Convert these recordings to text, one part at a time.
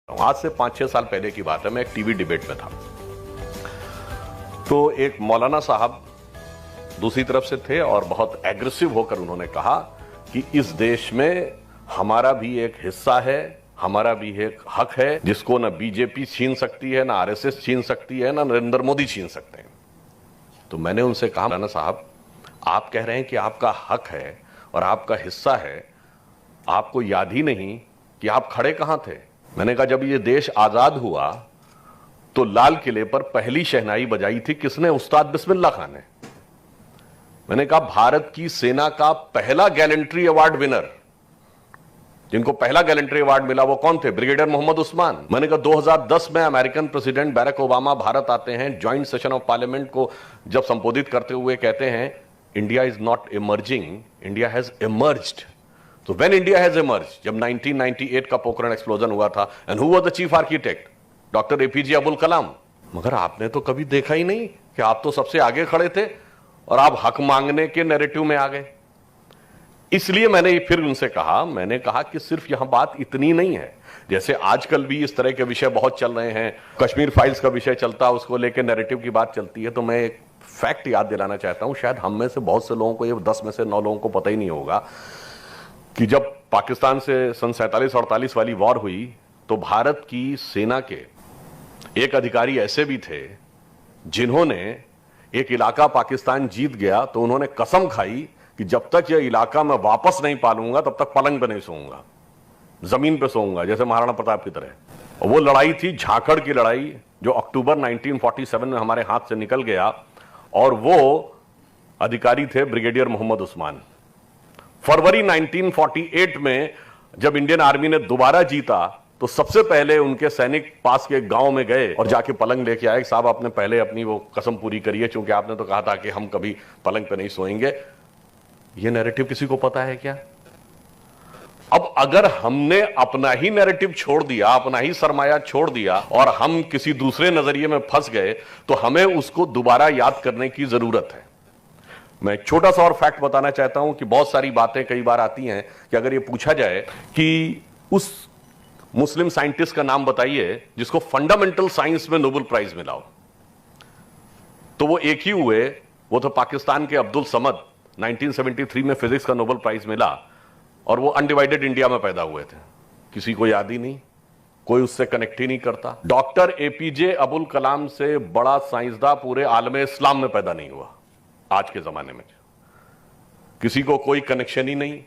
आज से 5-6 साल पहले की बात है, मैं एक टीवी डिबेट में था, तो एक मौलाना साहब दूसरी तरफ से थे और बहुत एग्रेसिव होकर उन्होंने कहा कि इस देश में हमारा भी एक हिस्सा है, हमारा भी एक हक है जिसको ना बीजेपी छीन सकती है, ना आरएसएस छीन सकती है, ना नरेंद्र मोदी छीन सकते हैं। तो मैंने उनसे कहा, मौलाना साहब, आप कह रहे हैं कि आपका हक है और आपका हिस्सा है, आपको याद ही नहीं कि आप खड़े कहां थे? मैंने कहा, जब ये देश आजाद हुआ तो लाल किले पर पहली शहनाई बजाई थी किसने? उस्ताद बिस्मिल्लाह खान ने। मैंने कहा, भारत की सेना का पहला गैलेंट्री अवार्ड विनर, जिनको पहला गैलेंट्री अवार्ड मिला, वो कौन थे? ब्रिगेडियर मोहम्मद उस्मान। मैंने कहा, 2010 में American president Barack Obama Bharat आते हैं, ज्वाइंट सेशन ऑफ पार्लियामेंट को जब संबोधित करते हुए कहते हैं, India is not emerging, India has emerged. तो व्हेन इंडिया हैज इमर्ज्ड, जब 1998 का पोखरण एक्सप्लोजन हुआ था, and who was the chief architect? Doctor APJ Abdul Kalam. मगर आपने तो कभी देखा ही नहीं कि आप तो सबसे आगे खड़े थे और आप हक मांगने के नैरेटिव में आ गए। इसलिए मैंने फिर उनसे कहा, मैंने कहा कि सिर्फ यहां बात इतनी नहीं है, जैसे आजकल भी इस तरह के विषय बहुत चल रहे हैं, कश्मीर फाइल्स का विषय चलता है, उसको लेकर नैरेटिव की बात चलती है। तो मैं एक फैक्ट याद दिलाना चाहता हूं, शायद हम में से बहुत से लोगों को, ये 10 में से 9 लोगों को पता ही नहीं होगा कि जब पाकिस्तान से सन 47-48 वाली वॉर हुई तो भारत की सेना के एक अधिकारी ऐसे भी थे जिन्होंने एक इलाका पाकिस्तान जीत गया तो उन्होंने कसम खाई कि जब तक यह इलाका मैं वापस नहीं पालूंगा तब तक पलंग पे नहीं सोऊंगा, जमीन पे सोऊंगा, जैसे महाराणा प्रताप की तरह। और वो लड़ाई थी झाकड़ की लड़ाई, जो अक्टूबर 1947 में हमारे हाथ से निकल गया, और वो अधिकारी थे ब्रिगेडियर मोहम्मद उस्मान। फरवरी 1948 में जब इंडियन आर्मी ने दोबारा जीता तो सबसे पहले उनके सैनिक पास के गांव में गए और जाके पलंग लेके आए। साहब, आपने पहले अपनी वो कसम पूरी करी है, क्योंकि आपने तो कहा था कि हम कभी पलंग पे नहीं सोएंगे। ये नैरेटिव किसी को पता है क्या? अब अगर हमने अपना ही नैरेटिव छोड़ दिया, अपना ही सरमाया छोड़ दिया और हम किसी दूसरे नजरिए में फंस गए, तो हमें उसको दोबारा याद करने की जरूरत है। मैं एक छोटा सा और फैक्ट बताना चाहता हूं कि बहुत सारी बातें कई बार आती हैं कि अगर ये पूछा जाए कि उस मुस्लिम साइंटिस्ट का नाम बताइए जिसको फंडामेंटल साइंस में नोबेल प्राइज मिला हो, तो वो एक ही हुए, वो तो पाकिस्तान के अब्दुल समद। 1973 में फिजिक्स का नोबेल प्राइज मिला और वो अनडिवाइडेड इंडिया में पैदा हुए थे। किसी को याद ही नहीं, कोई उससे कनेक्ट ही नहीं करता। डॉक्टर एपीजे अब्दुल कलाम से बड़ा साइंसदान पूरे आलमे इस्लाम में पैदा नहीं हुआ आज के जमाने में, किसी को कोई कनेक्शन ही नहीं।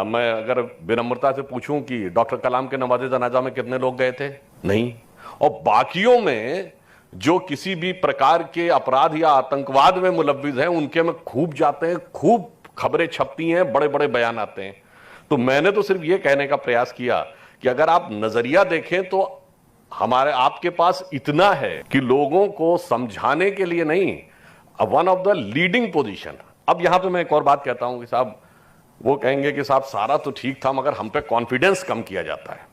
मैं अगर विनम्रता से पूछूं कि डॉक्टर कलाम के नवाज़े जनाजा में कितने लोग गए थे? नहीं। और बाकियों में जो किसी भी प्रकार के अपराध या आतंकवाद में मुलव्विज हैं, उनके में खूब जाते हैं, खूब खबरें छपती हैं, बड़े बड़े बयान आते हैं। तो मैंने तो सिर्फ यह कहने का प्रयास किया कि अगर आप नजरिया देखें तो हमारे आपके पास इतना है कि लोगों को समझाने के लिए नहीं, one of the leading position. अब यहां पे मैं एक और बात कहता हूं कि साहब, वो कहेंगे कि साहब सारा तो ठीक था मगर हम पे कॉन्फिडेंस कम किया जाता है।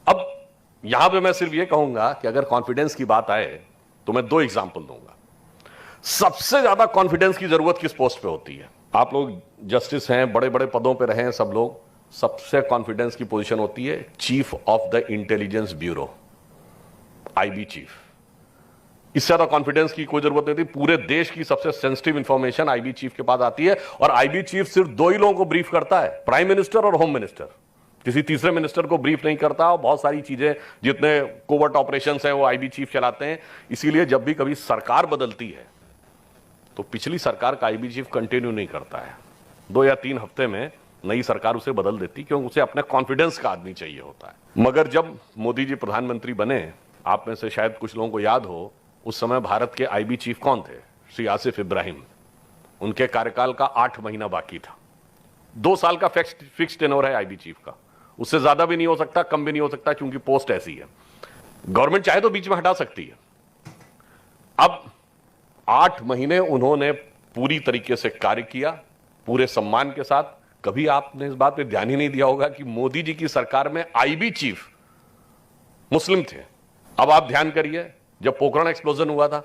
अब यहां पे मैं सिर्फ ये कहूंगा कि अगर कॉन्फिडेंस की बात आए तो मैं 2 एग्जांपल दूंगा। सबसे ज्यादा कॉन्फिडेंस की जरूरत किस पोस्ट पे होती है? आप लोग जस्टिस हैं, बड़े बड़े पदों पे रहे हैं सब लोग, सबसे कॉन्फिडेंस की पोजीशन होती है chief of the intelligence bureau, IB chief. इससे ज्यादा कॉन्फिडेंस की कोई जरूरत नहीं थी। पूरे देश की सबसे सेंसिटिव इंफॉर्मेशन आईबी चीफ के पास आती है, और आईबी चीफ सिर्फ 2 ही लोगों को ब्रीफ करता है, प्राइम मिनिस्टर और होम मिनिस्टर। किसी तीसरे मिनिस्टर को ब्रीफ नहीं करता। और बहुत सारी चीजें, जितने कोवर्ट ऑपरेशंस हैं, वो आईबी चीफ चलाते हैं। इसीलिए जब भी कभी सरकार बदलती है तो पिछली सरकार का आईबी चीफ कंटिन्यू नहीं करता है, 2 या 3 हफ्ते में नई सरकार उसे बदल देती, क्योंकि उसे अपने कॉन्फिडेंस का आदमी चाहिए होता है। मगर जब मोदी जी प्रधानमंत्री बने, आप में से शायद कुछ लोगों को याद हो, उस समय भारत के आईबी चीफ कौन थे? श्री आसिफ इब्राहिम। उनके कार्यकाल का 8 महीना बाकी था। 2 साल का फिक्स टेन्योर है आईबी चीफ का, उससे ज्यादा भी नहीं हो सकता, कम भी नहीं हो सकता, क्योंकि पोस्ट ऐसी है। गवर्नमेंट चाहे तो बीच में हटा सकती है। अब 8 महीने उन्होंने पूरी तरीके से कार्य किया, पूरे सम्मान के साथ। कभी आपने इस बात पे ध्यान ही नहीं दिया होगा कि मोदी जी की सरकार में आईबी चीफ मुस्लिम थे। अब आप ध्यान करिए, जब पोखरण एक्सप्लोजन हुआ था,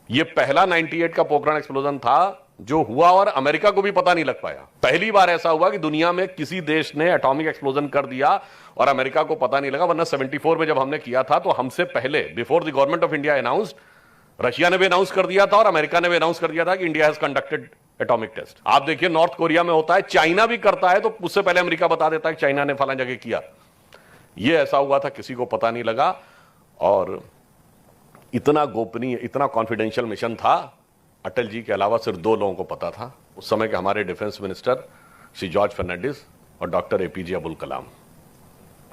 यह पहला 98 का पोखरण एक्सप्लोजन था जो हुआ और अमेरिका को भी पता नहीं लग पाया। पहली बार ऐसा हुआ कि दुनिया में किसी देश ने एटॉमिक एक्सप्लोजन कर दिया और अमेरिका को पता नहीं लगा, वरना 74 में जब हमने किया था तो हमसे पहले, before the government of India announced, Russia ने भी अनाउंस कर दिया था और अमेरिका ने भी अनाउंस कर दिया था कि India has conducted atomic test. आप देखिए नॉर्थ कोरिया में होता है, चाइना भी करता है, तो उससे पहले अमेरिका बता देता है कि चाइना ने फलां जगह किया। यह ऐसा हुआ था, किसी को पता नहीं लगा और इतना गोपनीय, इतना कॉन्फिडेंशियल मिशन था। अटल जी के अलावा सिर्फ 2 लोगों को पता था, उस समय के हमारे डिफेंस मिनिस्टर श्री जॉर्ज फर्नांडिस और डॉक्टर एपीजे अब्दुल कलाम।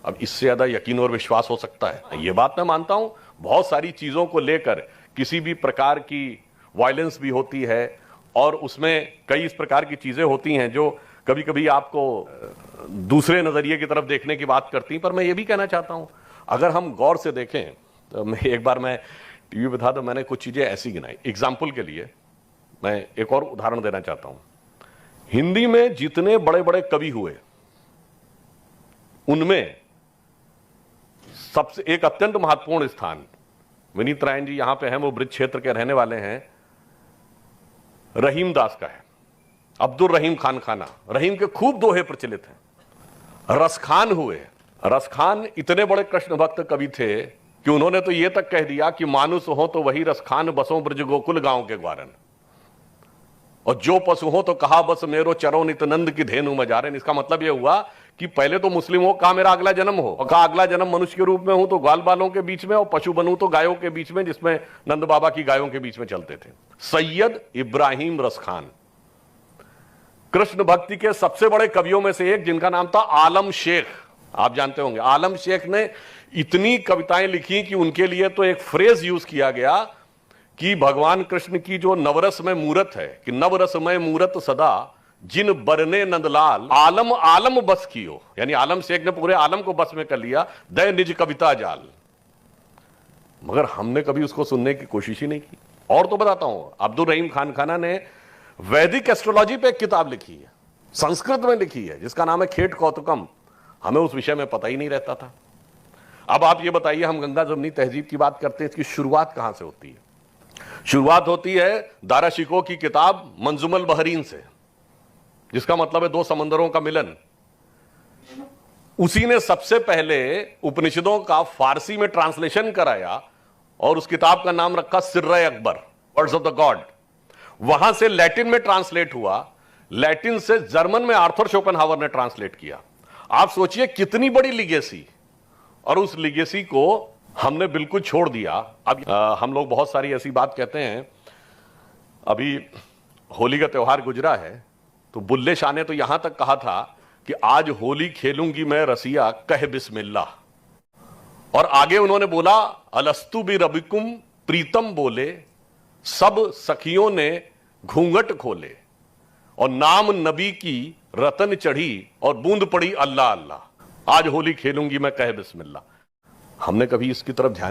अब इससे ज्यादा यकीन और विश्वास हो सकता है? यह बात मैं मानता हूं, बहुत सारी चीजों को लेकर किसी भी प्रकार की वायलेंस भी होती है और उसमें कई इस प्रकार की चीजें होती हैं जो कभी कभी आपको दूसरे नजरिए की तरफ देखने की बात करती हैं। पर मैं ये भी कहना चाहता हूं, अगर हम गौर से देखें तो एक बार मैं टीवी पे था तो मैंने कुछ चीजें ऐसी गिनाई। एग्जाम्पल के लिए मैं एक और उदाहरण देना चाहता हूं। हिंदी में जितने बड़े बड़े कवि हुए उनमें सबसे एक अत्यंत महत्वपूर्ण स्थान, विनीत रायन जी यहां पे हैं, वो ब्रिज क्षेत्र के रहने वाले हैं, रहीम दास का है। अब्दुल रहीम खान खाना, रहीम के खूब दोहे प्रचलित हैं। रसखान हुए, रसखान इतने बड़े कृष्ण भक्त कवि थे कि उन्होंने तो यह तक कह दिया कि मानुष हो तो वही रसखान, बसों ब्रज गोकुल गांव के ग्वारन, और जो पशु हो तो कहा बस मेरो चरो नित नंद की धेनु मजारन। इसका मतलब यह हुआ कि पहले तो मुस्लिम हो, कहा मेरा अगला जन्म हो, और कहा अगला जन्म मनुष्य के रूप में हूं तो ग्वाल बालों के बीच में, और पशु बनूं तो गायों के बीच में, जिसमें नंद बाबा की गायों के बीच में चलते थे। सैयद इब्राहिम रसखान, कृष्ण भक्ति के सबसे बड़े कवियों में से एक, जिनका नाम था आलम शेख, आप जानते होंगे। आलम शेख ने इतनी कविताएं लिखी कि उनके लिए तो एक फ्रेज यूज किया गया कि भगवान कृष्ण की जो नवरस में मूरत है, कि नवरस में मूरत सदा जिन बरने नंदलाल, आलम आलम बस कियो, यानी आलम शेख ने पूरे आलम को बस में कर लिया, दय निज कविता जाल। मगर हमने कभी उसको सुनने की कोशिश ही नहीं की। और तो बताता हूं, अब्दुल रहीम खान खाना ने वैदिक एस्ट्रोलॉजी पे एक किताब लिखी है, संस्कृत में लिखी है, जिसका नाम है खेट कौतुकम। हमें उस विषय में पता ही नहीं रहता था। अब आप ये बताइए, हम गंगा जमुनी तहजीब की बात करते हैं, इसकी शुरुआत कहां से होती है? शुरुआत होती है दारा शिकोह की किताब मंजुमल बहरीन से, जिसका मतलब है 2 समंदरों का मिलन। उसी ने सबसे पहले उपनिषदों का फारसी में ट्रांसलेशन कराया और उस किताब का नाम रखा Sirre Akbar, words of the God. वहां से लैटिन में ट्रांसलेट हुआ, लैटिन से जर्मन में आर्थर शोपेनहावर ने ट्रांसलेट किया। आप सोचिए कितनी बड़ी लिगेसी, और उस लिगेसी को हमने बिल्कुल छोड़ दिया। अब हम लोग बहुत सारी ऐसी बात कहते हैं। अभी होली का त्योहार गुजरा है, तो बुल्ले शाह ने तो यहां तक कहा था कि आज होली खेलूंगी मैं रसिया, कह बिस्मिल्लाह। और आगे उन्होंने बोला अलस्तु बि रबिकुम प्रीतम बोले, सब सखियों ने घूंघट खोले, और नाम नबी की रतन चढ़ी और बूंद पड़ी अल्लाह अल्लाह, आज होली खेलूंगी मैं कह बिस्मिल्लाह। हमने कभी इसकी तरफ ध्यान